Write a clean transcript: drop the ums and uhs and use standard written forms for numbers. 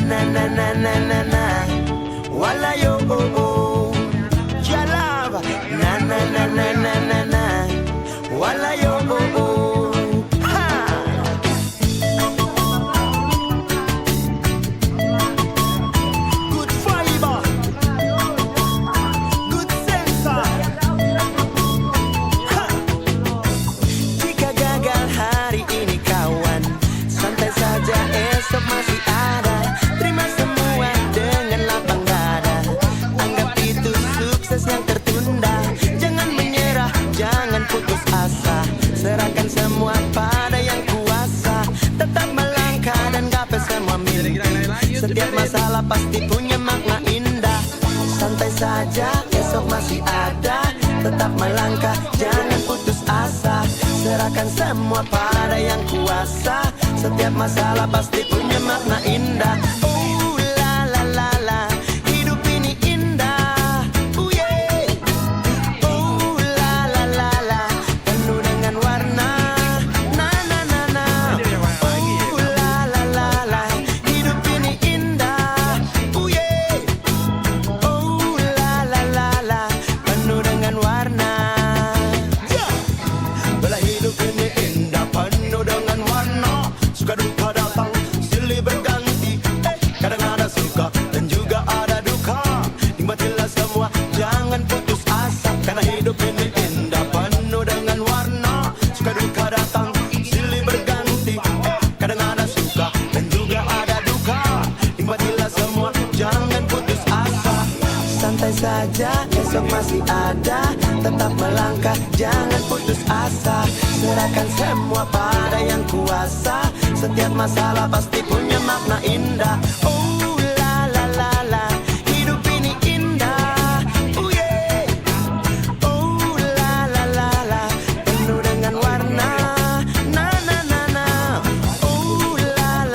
na na na na na na. Wala yo oh oh. Your love. Na na na na na na na. Wala yo oh oh. Ha. Good fiber. Good sensor. Ha. Jika gagal hari ini kawan, santai saja esok masih ada. Terima semua dengan lapang dada. Anggap itu sukses yang tertunda. Jangan menyerah, jangan putus asa. Serahkan semua pada yang kuasa. Tetap melangkah dan gapai semua mimpi. Setiap masalah pasti punya makna indah. Santai saja, esok masih ada. Tetap melangkah, jangan putus asa. Serahkan semua pada yang kuasa. Setiap masalah pasti punya makna indah. Oh la la la la, hidup ini indah. Oh yeah. Oh la la la la, penuh dengan warna. Na na na na. Oh la la la la, hidup ini indah. Oh yeah. Oh la la la la, penuh dengan warna. Bila hidup ini indah, penuh dengan warna. Suka duka datang, silih berganti. Kadang ada suka dan juga ada duka. Nikmatilah semua, jangan putus asa. Karena hidup ini indah, penuh dengan warna. Suka duka datang, silih berganti. Kadang ada suka dan juga ada duka. Nikmatilah semua, jangan putus asa. Santai saja, esok masih ada. Tetap melangkah, jangan putus asa. Serahkan semua pada yang kuasa. Setiap masalah pasti punya makna